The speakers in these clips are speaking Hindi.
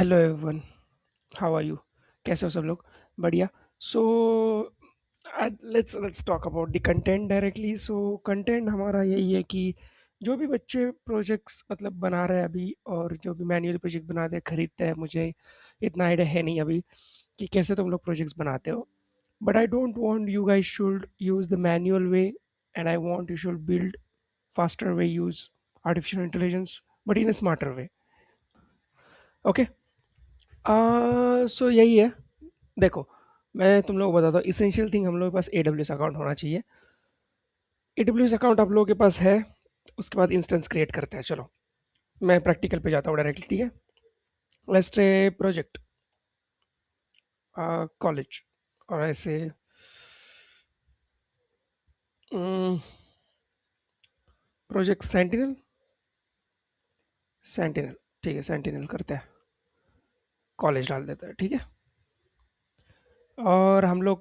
Hello everyone, how are you? कैसे हो सब लोग? बढ़िया। So let's talk about the content directly. So content हमारा यही है कि जो भी बच्चे प्रोजेक्ट्स मतलब बना रहे हैं अभी, और जो भी मैन्युअल प्रोजेक्ट बनाते हैं खरीदते हैं, मुझे इतना आइडिया है नहीं अभी कि कैसे तुम लोग प्रोजेक्ट्स बनाते हो। But I don't want you guys should use the manual way, and I want you should build faster way, use artificial intelligence, but in a smarter way. Okay. सो यही है। देखो, मैं तुम लोगों को बताता हूँ, इसेंशियल थिंग हम लोगों के पास ए डब्ल्यू एस अकाउंट होना चाहिए। ए डब्ल्यू एस अकाउंट आप लोगों के पास है। उसके बाद इंस्टेंस क्रिएट करते हैं। चलो, मैं प्रैक्टिकल पे जाता हूँ डायरेक्टली, ठीक है। लेट्स से प्रोजेक्ट कॉलेज, और ऐसे प्रोजेक्ट सेंटिनल। सेंटिनल, ठीक है, सेंटिनल करते हैं। कॉलेज डाल देते हैं, ठीक है। और हम लोग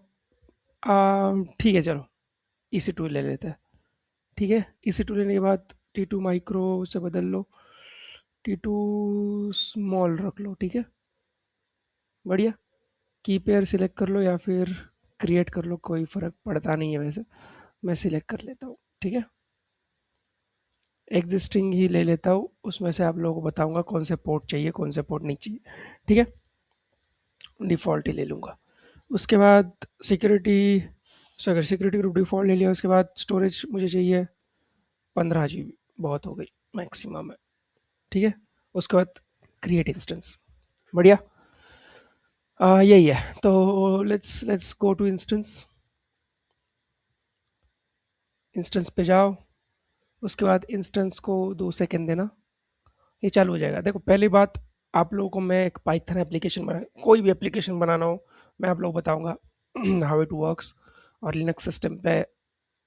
ठीक है, चलो इसी टू ले लेते हैं। ठीक है, इसी टू लेने के बाद टी टू माइक्रो से बदल लो, टी टू स्मॉल रख लो, ठीक है। बढ़िया। की पेयर सिलेक्ट कर लो या फिर क्रिएट कर लो, कोई फ़र्क पड़ता नहीं है वैसे। मैं सिलेक्ट कर लेता हूँ, ठीक है। एग्जिस्टिंग ही ले लेता हूँ, उसमें से आप लोगों को बताऊंगा कौन से पोर्ट चाहिए कौन से पोर्ट नहीं चाहिए, ठीक है। डिफ़ॉल्ट ही ले लूँगा। उसके बाद सिक्योरिटी, सो अगर सिक्योरिटी ग्रुप डिफ़ॉल्ट ले लिया, उसके बाद स्टोरेज मुझे चाहिए 15 GB, बहुत हो गई, मैक्सिमम है, ठीक है। उसके बाद क्रिएट इंस्टेंस। बढ़िया। यही है। तो let's let's go to instance. Instance पे जाओ। उसके बाद इंस्टेंस को 2 सेकेंड देना, ये चालू हो जाएगा। देखो, पहली बात, आप लोगों को मैं एक पाइथन एप्लीकेशन बना, कोई भी एप्लीकेशन बनाना हो, मैं आप लोगों को बताऊंगा हाउ इट वर्क्स। और लिनक्स सिस्टम पे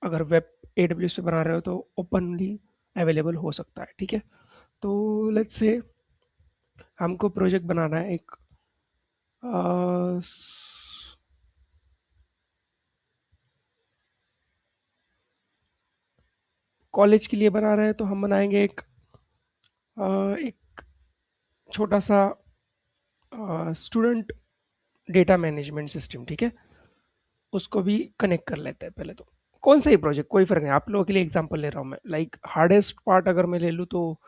अगर वेब ए डब्ल्यू से बना रहे हो तो ओपनली अवेलेबल हो सकता है, ठीक है। तो लेट्स से हमको प्रोजेक्ट बनाना है एक, कॉलेज के लिए बना रहे हैं, तो हम बनाएंगे एक छोटा सा स्टूडेंट डेटा मैनेजमेंट सिस्टम, ठीक है। उसको भी कनेक्ट कर लेते हैं पहले तो। कौन सा ही प्रोजेक्ट, कोई फ़र्क नहीं, आप लोगों के लिए एग्जांपल ले रहा हूँ मैं। लाइक हार्डेस्ट पार्ट अगर मैं ले लूँ तो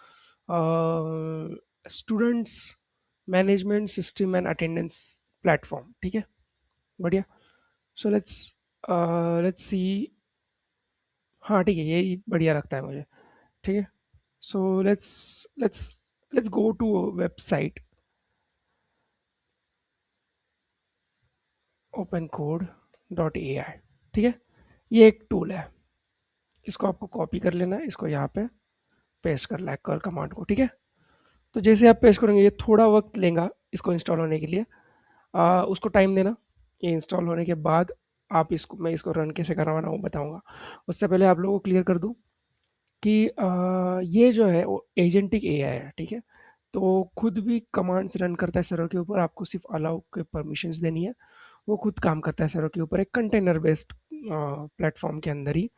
students management system and attendance platform, ठीक है। बढ़िया। So let's let's see. हाँ ठीक है, यही बढ़िया लगता है मुझे, ठीक है। So let's let's let's go to website, open code dot A I, ठीक है। ये एक टूल है, इसको आपको कॉपी कर लेना है, इसको यहाँ पे पेस्ट कर लाइक कर कमांड को, ठीक है। तो जैसे आप पेस्ट करेंगे, ये थोड़ा वक्त लेगा इसको इंस्टॉल होने के लिए। उसको टाइम देना। ये इंस्टॉल होने के बाद आप इसको, मैं इसको रन कैसे करवाना वो बताऊंगा। उससे पहले आप लोगों को क्लियर कर दूं कि ये जो है वो एजेंटिक एआई है, ठीक है। तो खुद भी कमांड्स रन करता है सर्वर के ऊपर, आपको सिर्फ अलाउ के परमिशंस देनी है। वो खुद काम करता है सर्वर के ऊपर, एक कंटेनर बेस्ड प्लेटफॉर्म के अंदर ही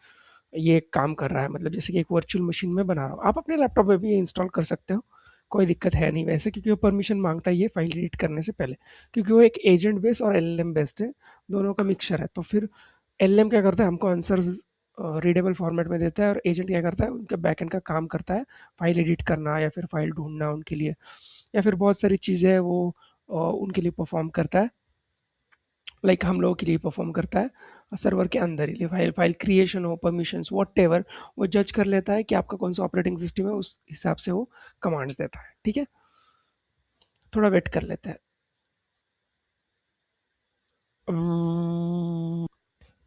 ये काम कर रहा है। मतलब जैसे कि एक वर्चुअल मशीन में बना रहा हूँ, आप अपने लैपटॉप में भी ये इंस्टॉल कर सकते हो, कोई दिक्कत है नहीं वैसे, क्योंकि वो परमिशन मांगता ही है फाइल एडिट करने से पहले। क्योंकि वो एक एजेंट बेस्ड और एलएलएम बेस्ड है, दोनों का मिक्सचर है। तो फिर एलएलएम क्या करता है, हमको आंसर्स रीडेबल फॉर्मेट में देता है, और एजेंट क्या करता है, उनके बैकएंड का काम करता है, फाइल एडिट करना या फिर फाइल ढूंढना उनके लिए, या फिर बहुत सारी चीज़ें वो उनके लिए परफॉर्म करता है। लाइक हम लोगों के लिए परफॉर्म करता है सर्वर के अंदर ही। फाइल फाइल क्रिएशन हो, परमिशंस वॉट एवर, वो जज कर लेता है कि आपका कौन सा ऑपरेटिंग सिस्टम है, उस हिसाब से वो कमांड्स देता है, ठीक है। थोड़ा वेट कर लेते हैं।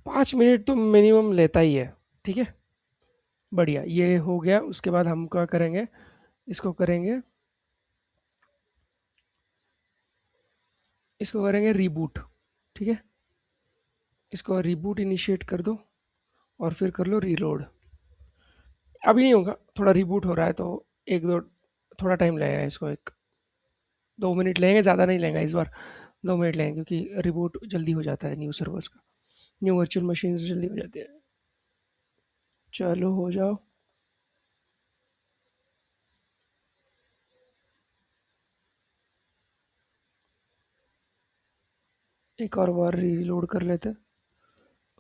5 मिनट तो मिनिमम लेता ही है, ठीक है। बढ़िया, ये हो गया। उसके बाद हम क्या करेंगे, इसको करेंगे, इसको करेंगे रीबूट, ठीक है। इसको रीबूट इनिशिएट कर दो, और फिर कर लो रीलोड। अभी नहीं होगा, थोड़ा रीबूट हो रहा है, तो एक दो, थोड़ा टाइम लगेगा इसको, एक 2 मिनट लेंगे, ज़्यादा नहीं लेंगे इस बार। 2 मिनट लेंगे, क्योंकि रिबूट जल्दी हो जाता है न्यू सर्वर्स का, न्यू वर्चुअल मशीन जल्दी हो जाती है। चलो, हो जाओ। एक और बार रीलोड कर लेते हैं।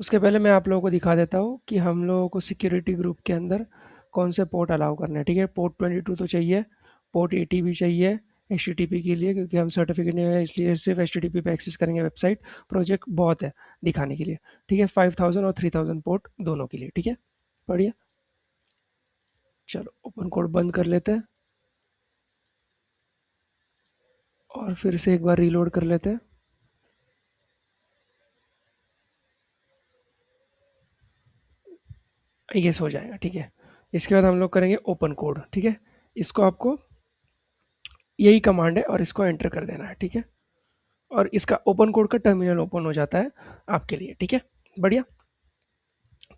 उसके पहले मैं आप लोगों को दिखा देता हूँ कि हम लोगों को सिक्योरिटी ग्रुप के अंदर कौन से पोर्ट अलाउ करने हैं। ठीक है, पोर्ट 22 तो चाहिए, पोर्ट 80 भी चाहिए एच के लिए, क्योंकि हम सर्टिफिकेट नहीं है इसलिए सिर्फ एच पे एक्सेस करेंगे वेबसाइट। प्रोजेक्ट बहुत है दिखाने के लिए। ठीक है, 5000 और 3000 पोर्ट दोनों के लिए। ठीक है, बढ़िया। चलो ओपन कोड बंद कर लेते हैं और फिर से एक बार रीलोड कर लेते हैं। ये हो जाएगा। ठीक है, इसके बाद हम लोग करेंगे ओपन कोड। ठीक है, इसको आपको यही कमांड है और इसको एंटर कर देना है। ठीक है, और इसका ओपन कोड का टर्मिनल ओपन हो जाता है आपके लिए। ठीक है, बढ़िया।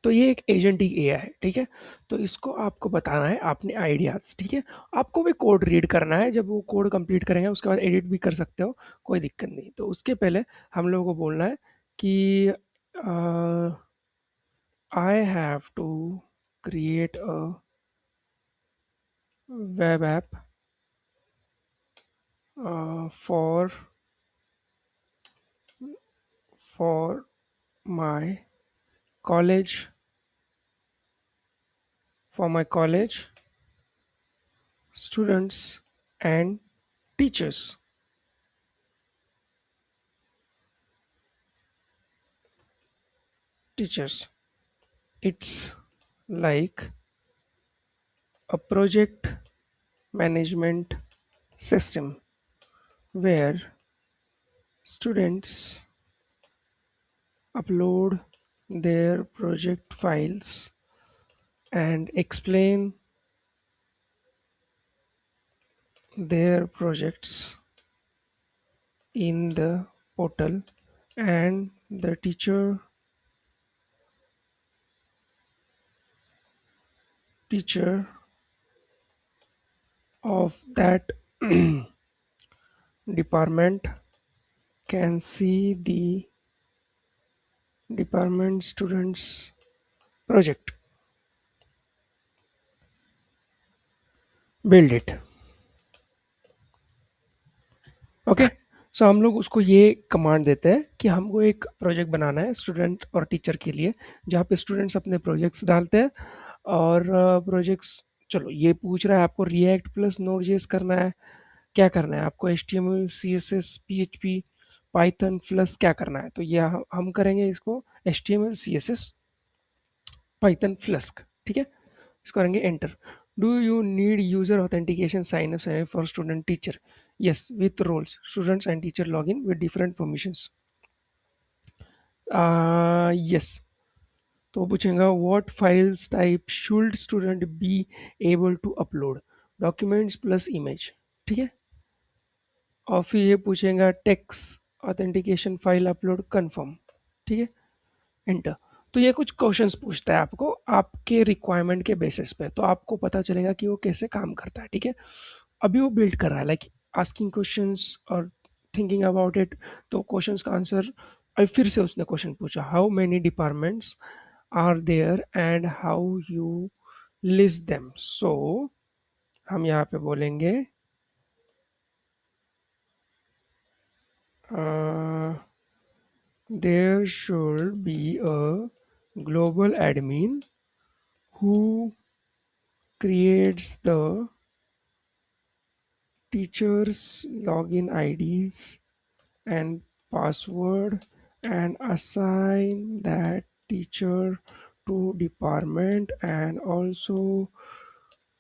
तो ये एक एजेंटिक एआई है। ठीक है, तो इसको आपको बताना है अपने आइडियाज। ठीक है, आपको भी कोड रीड करना है, जब वो कोड कंप्लीट करेंगे उसके बाद एडिट भी कर सकते हो, कोई दिक्कत नहीं। तो उसके पहले हम लोगों को बोलना है कि I have to create a web app for for my college for my college students and teachers. Teachers. It's like a project management system where students upload their project files and explain their projects in the portal, and the teacher of that department can see the department students project. Build it. Okay, so हम लोग उसको ये कमांड देते हैं कि हमको एक प्रोजेक्ट बनाना है स्टूडेंट और टीचर के लिए, जहाँ पे स्टूडेंट्स अपने प्रोजेक्ट्स डालते हैं। और प्रोजेक्ट्स, चलो ये पूछ रहा है आपको रिएक्ट प्लस नोड जेएस करना है, क्या करना है आपको, H T M L C S S P H P Python plus क्या करना है। तो ये हम करेंगे इसको H T M L C S S Python Flask. ठीक है, इसको करेंगे enter. Do you need user authentication sign up for student teacher? Yes, with roles students and teacher log in with different permissions. Yes. तो वो पूछेगा what files type should student be able to upload? Documents plus image. ठीक है, और फिर ये पूछेगा text authentication file upload confirm. ठीक है, एंटर। तो ये कुछ क्वेश्चंस पूछता है आपको आपके रिक्वायरमेंट के बेसिस पे, तो आपको पता चलेगा कि वो कैसे काम करता है। ठीक है, अभी वो बिल्ड कर रहा है, लाइक आस्किंग क्वेश्चंस और थिंकिंग अबाउट इट। तो क्वेश्चंस का आंसर, अभी फिर से उसने क्वेश्चन पूछा how many departments are there and how you list them. So हम यहाँ पे बोलेंगे there should be a global admin who creates the teachers login IDs and password and assign that teacher to department, and also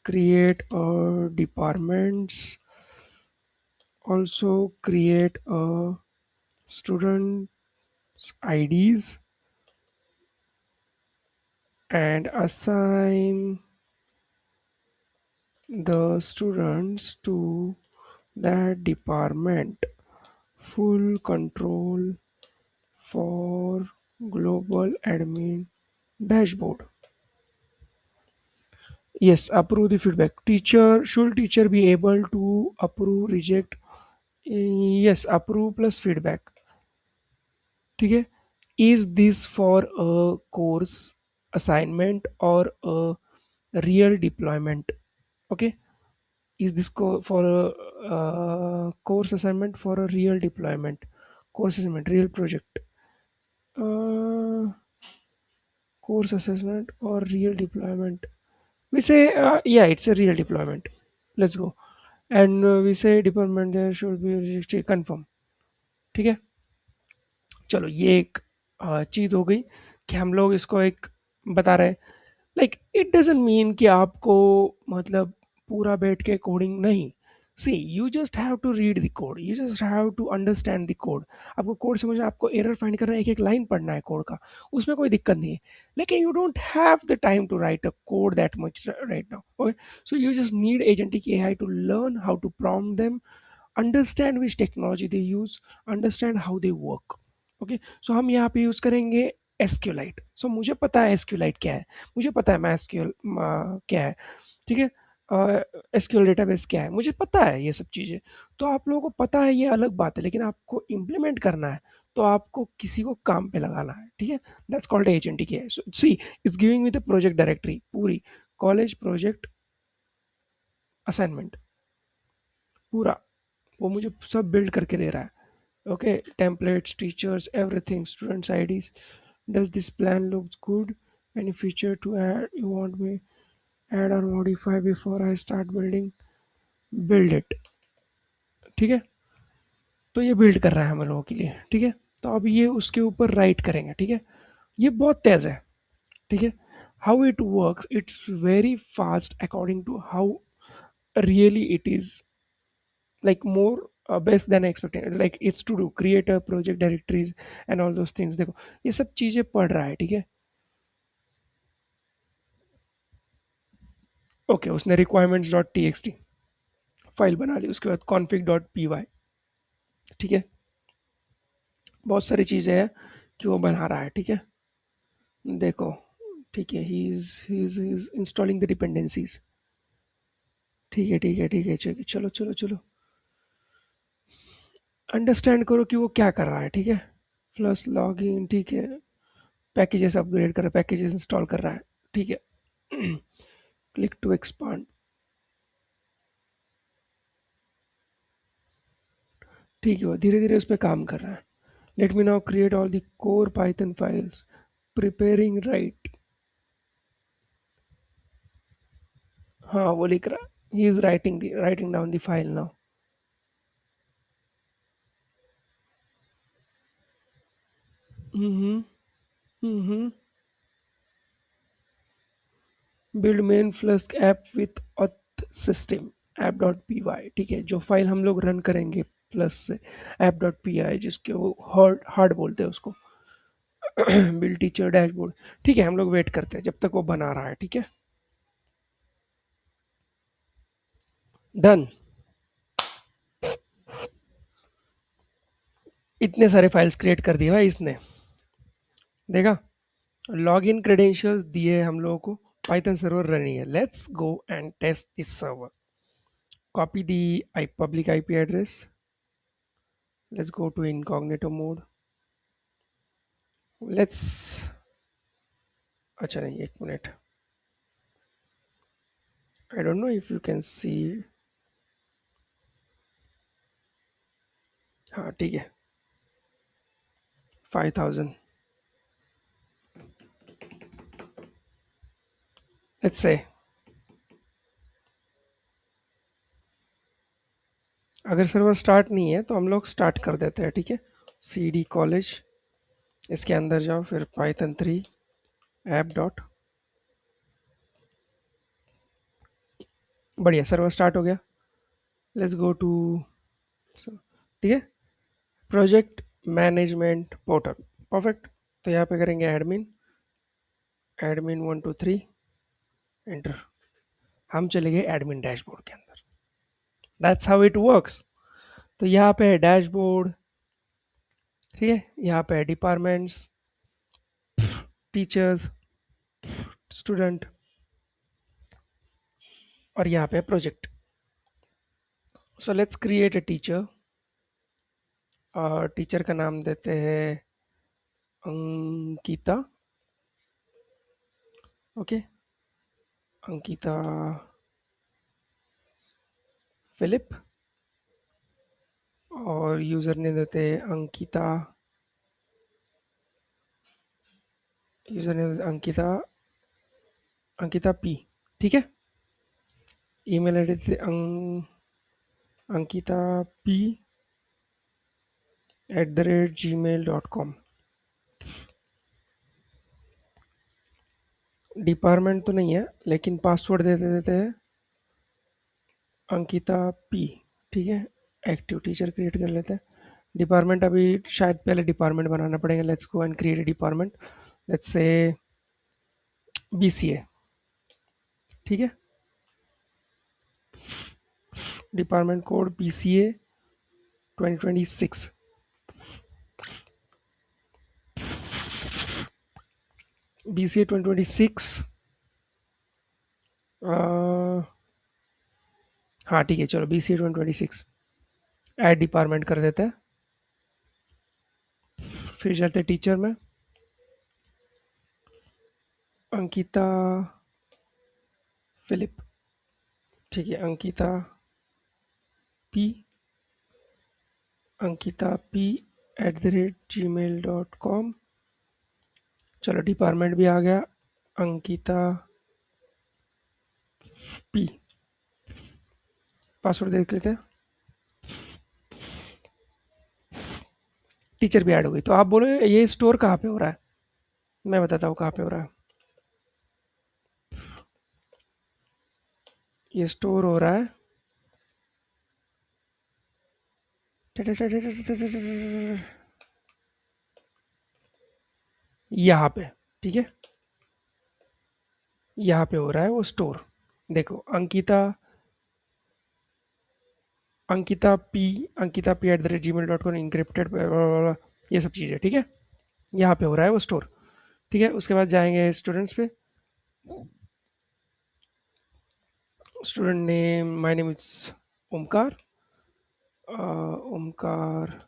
create a departments, also create a students IDs and assign the students to that department. Full control for global admin dashboard. Yes, approve the feedback. Teacher, should teacher be able to approve, reject? Yes, approve plus feedback. ठीक है, is this for a course assignment or a real deployment? Okay, is this for a course assignment for a real deployment? Course assessment, real project, course assessment or real deployment. We say, yeah, it's a real deployment. Let's go. And we say deployment there should be confirm. ठीक है, चलो ये एक चीज़ हो गई कि हम लोग इसको एक बता रहे हैं। लाइक इट डजंट मीन कि आपको मतलब पूरा बैठ के कोडिंग नहीं। See you just have to read the code, you just have to understand the code. आपको कोड समझना, आपको एरर फाइंड करना है, एक एक लाइन पढ़ना है कोड का, उसमें कोई दिक्कत नहीं है। लेकिन you don't have the time to write a code that much right now, okay. So you just need agentic AI to learn how to prompt them, understand which technology they use, understand how they work, okay. So हम यहाँ पे यूज़ करेंगे एसक्यूलाइट। सो मुझे पता है एसक्यूलाइट क्या है, मुझे पता है MySQL क्या है, ठीक है, एसक्यूएल डेटाबेस क्या है, मुझे पता है ये सब चीज़ें। तो आप लोगों को पता है ये अलग बात है, लेकिन आपको इम्प्लीमेंट करना है, तो आपको किसी को काम पे लगाना है, ठीक है। That's called agentic AI. So see it's giving me the project directory पूरी, कॉलेज प्रोजेक्ट असाइनमेंट पूरा, वो मुझे सब बिल्ड करके दे रहा है। Okay, templates, teachers, everything, students IDs. Does this plan looks good, any feature to add you want me add और modify before I start building, build it, ठीक है। तो ये बिल्ड कर रहा है हम लोगों के लिए, ठीक है। तो अब ये उसके ऊपर राइट करेंगे, ठीक है। ये बहुत तेज है, ठीक है। How it work, it's very fast according to how really it is, like more best than expected, like it's to do create a project directories and all those things। देखो ये सब चीजें पढ़ रहा है, ठीक है। ओके, उसने requirements dot T x T file बना ली, उसके बाद config डॉट पी वाई, ठीक है। बहुत सारी चीजें हैं कि वो बना रहा है, ठीक है। देखो, ठीक है, he is installing the dependencies, ठीक है ठीक है ठीक है, चलो चलो चलो चलो, अंडरस्टैंड करो कि वो क्या कर रहा है, ठीक है। प्लस लॉग इन, ठीक है, पैकेजेस अपग्रेड कर रहा है, पैकेजेस इंस्टॉल कर रहा है, ठीक है। क्लिक टू एक्सपांड, ठीक है, वो धीरे धीरे उस पर काम कर रहा है। Let me now create all the core Python files, preparing right. हाँ वो लिख रहा है, he is writing down the file now. Hmm hmm, build main Flask app with auth system app dot P Y, ठीक है। जो फाइल हम लोग रन करेंगे प्लस से, ऐप डॉट पी आई, जिसके वो हार्ड हार्ड बोलते हैं उसको। बिल्ड टीचर डैशबोर्ड, ठीक है। हम लोग वेट करते हैं जब तक वो बना रहा है, ठीक है। डन, इतने सारे फाइल्स क्रिएट कर दिए भाई इसने, देखा। लॉगिन क्रेडेंशियल्स दिए हम लोगों को, पाइथन सर्वर रनिंग है। Let's go and test this server. Copy the I public IP address, let's go to incognito mode. Let's, अच्छा नहीं, एक मिनट, I don't know if you can see. हाँ ठीक है, 5000। लेट्स से अगर सर्वर स्टार्ट नहीं है तो हम लोग स्टार्ट कर देते हैं, ठीक है। सी डी कॉलेज, इसके अंदर जाओ, फिर पाइथन 3 ऐप डॉट, बढ़िया, सर्वर स्टार्ट हो गया। लेट्स गो टू, ठीक है, प्रोजेक्ट मैनेजमेंट पोर्टल, परफेक्ट। तो यहाँ पे करेंगे एडमिन, एडमिन 1 2 3, एंटर। हम चले गए एडमिन डैशबोर्ड के अंदर। That's how it works. तो यहाँ पे है डैशबोर्ड, ठीक है। यहाँ पे है डिपार्टमेंट्स, टीचर्स, स्टूडेंट, और यहाँ पे project. So let's create a teacher, और टीचर का नाम देते हैं अंकिता, ओके। अंकिता फिलिप, और यूज़र नेम देते हैं Ankita, user name Ankita, Ankita P. ठीक है। ईमेल आई डी देते अंकिता पी @gmail.com। डिपार्टमेंट तो नहीं है, लेकिन पासवर्ड दे देते हैं अंकिता पी। ठीक है। एक्टिव टीचर क्रिएट कर लेते हैं। डिपार्टमेंट अभी शायद पहले डिपार्टमेंट बनाना पड़ेगा। Let's go and create a department. Let's say BCA। ठीक है। Department code BCA 2026। BCA 2026। हाँ ठीक है, चलो BCA 2026 ऐड डिपार्टमेंट कर देते हैं। फिर चलते टीचर में अंकिता फिलिप। ठीक है, पी अंकिता पी @gmail.com। चलो डिपार्टमेंट भी आ गया, अंकिता पी। पासवर्ड देख लेते हैं। टीचर भी ऐड हो गई। तो आप बोलो ये स्टोर कहाँ पे हो रहा है, मैं बताता हूँ कहाँ पे हो रहा है। ये स्टोर हो रहा है यहाँ पे। ठीक है, यहाँ पे हो रहा है वो स्टोर। देखो अंकिता पी @gmail.com इंक्रिप्टेड, ये सब चीज़ें। ठीक है, यहाँ पे हो रहा है वो स्टोर। ठीक है, उसके बाद जाएंगे स्टूडेंट्स पे। Student name, my name is Omkar, Omkar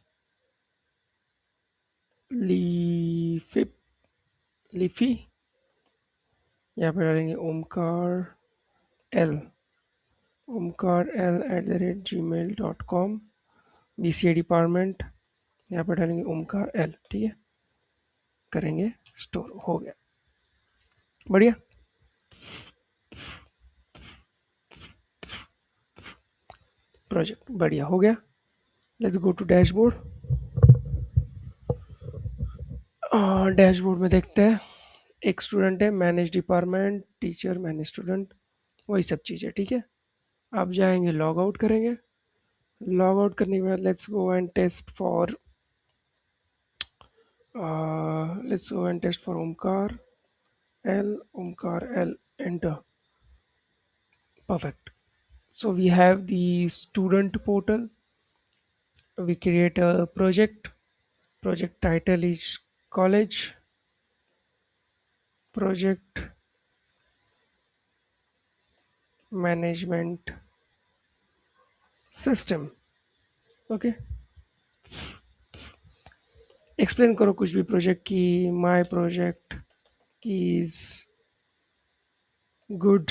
लीफिप लीफी। यहाँ पे डालेंगे L Omkar L @gmail.com। BCA department, यहाँ पे डालेंगे ओमकार एल। ठीक है, करेंगे स्टोर। हो गया, बढ़िया। प्रोजेक्ट बढ़िया हो गया। Let's go to dashboard. Dashboard में देखते हैं, एक स्टूडेंट है, manage department, teacher, manage student, वही सब चीज़ें। ठीक है, आप जाएंगे लॉग आउट करेंगे। लॉग आउट करने के बाद let's go and test for Omkar L enter. Perfect. So we have the student portal. We create a project. Project title is college. Project management system. Okay. Explain करो कुछ भी प्रोजेक्ट की। My project is good.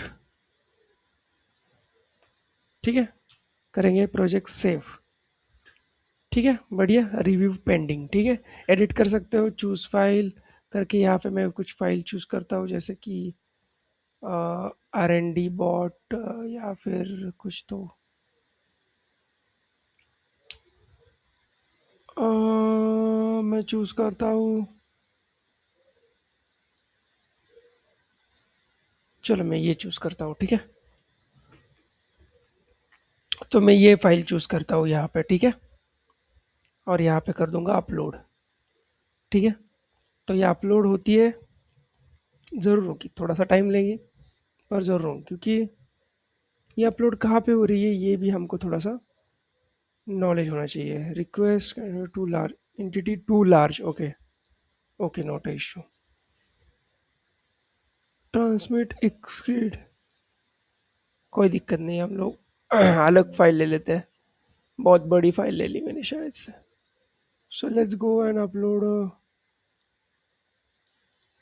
ठीक है, करेंगे प्रोजेक्ट सेव। ठीक है, बढ़िया। Review pending. ठीक है, एडिट कर सकते हो, चूज फाइल करके। यहाँ पे मैं कुछ फाइल चूज करता हूँ, जैसे कि R&D बॉट, या फिर कुछ तो मैं चूज करता हूँ। चलो मैं ये चूज करता हूँ। ठीक है, तो मैं ये फाइल चूज करता हूँ यहाँ पे। ठीक है, और यहाँ पे कर दूंगा अपलोड। ठीक है, तो ये अपलोड होती है, ज़रूर होगी, थोड़ा सा टाइम लेगी, पर ज़रूर होगी, क्योंकि ये अपलोड कहाँ पे हो रही है ये भी हमको थोड़ा सा नॉलेज होना चाहिए। Request too large, entity too large. Okay, okay, not a issue. Transmit exceed, कोई दिक्कत नहीं, हम लोग अलग फाइल ले लेते हैं। बहुत बड़ी फाइल ले ली मैंने शायद से। So let's go and upload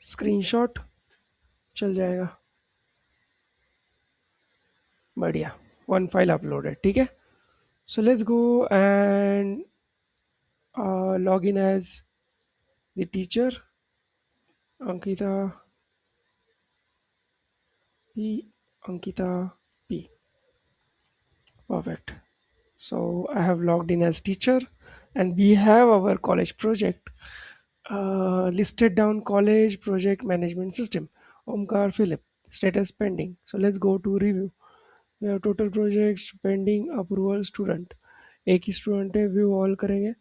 screenshot, चल जाएगा। बढ़िया, वन फाइल अपलोड है। ठीक है, so let's go and log in as the teacher Ankita P. Ankita P. Perfect. So I have logged in as teacher, and we have our college project listed down. College project management system, Omkar Philip, status pending. So let's go to review. We have total projects pending approval student. एक ही स्टूडेंट है, व्यू ऑल करेंगे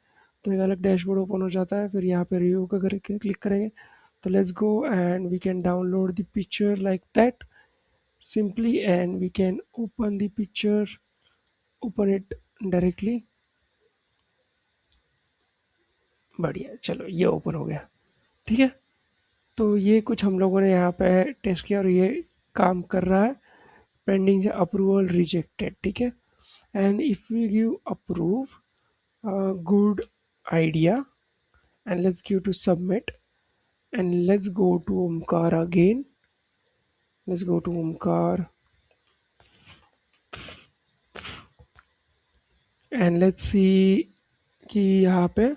तो एक अलग डैशबोर्ड ओपन हो जाता है। फिर यहाँ पे रिव्यू का करके क्लिक करेंगे तो let's go and we can download the picture like that simply, and we can open the picture, open it directly। बढ़िया, चलो ये ओपन हो गया। ठीक है, तो ये कुछ हम लोगों ने यहाँ पे टेस्ट किया और ये काम कर रहा है। पेंडिंग से अप्रूवल रिजेक्टेड। ठीक है, and if we give approve, good idea, and let's give to submit, and let's go to Omkar again। let's go to Omkar and let's see कि यहाँ पे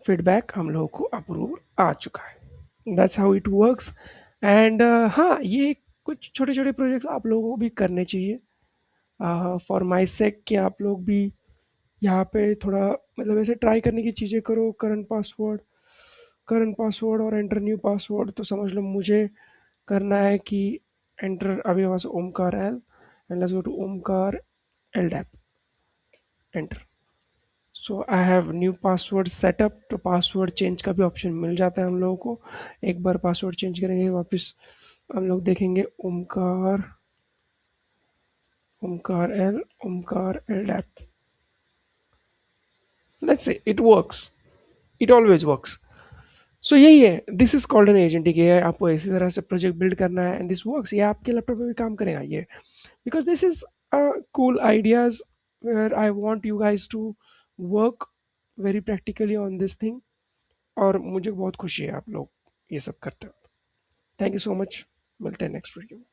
फीडबैक हम लोगों को अप्रूव आ चुका है। That's how it works. And हाँ, ये कुछ छोटे छोटे प्रोजेक्ट्स आप लोगों को भी करने चाहिए फॉर माई सेक कि आप लोग भी यहाँ पे थोड़ा मतलब ऐसे ट्राई करने की चीज़ें करो। करंट पासवर्ड और एंटर न्यू पासवर्ड तो समझ लो मुझे करना है कि एंटर अभी वहाँ से Omkar L and let's go to Omkar L dap enter. So I have new password setup. तो पासवर्ड चेंज का भी ऑप्शन मिल जाता है हम लोगों को। एक बार पासवर्ड चेंज करेंगे वापस हम लोग देखेंगे ओमकार एल डैप। Let's say it works, it always works. So यही है, this is called an agentic AI. आपको इसी तरह से प्रोजेक्ट बिल्ड करना है एंड दिस वर्क्स। ये आपके लैपटॉप पे भी काम करेगा ये, because this is cool ideas where I want you guys to work very practically on this thing। और मुझे बहुत खुशी है आप लोग ये सब करते हो। थैंक यू सो मच, मिलते हैं नेक्स्ट वीडियो में।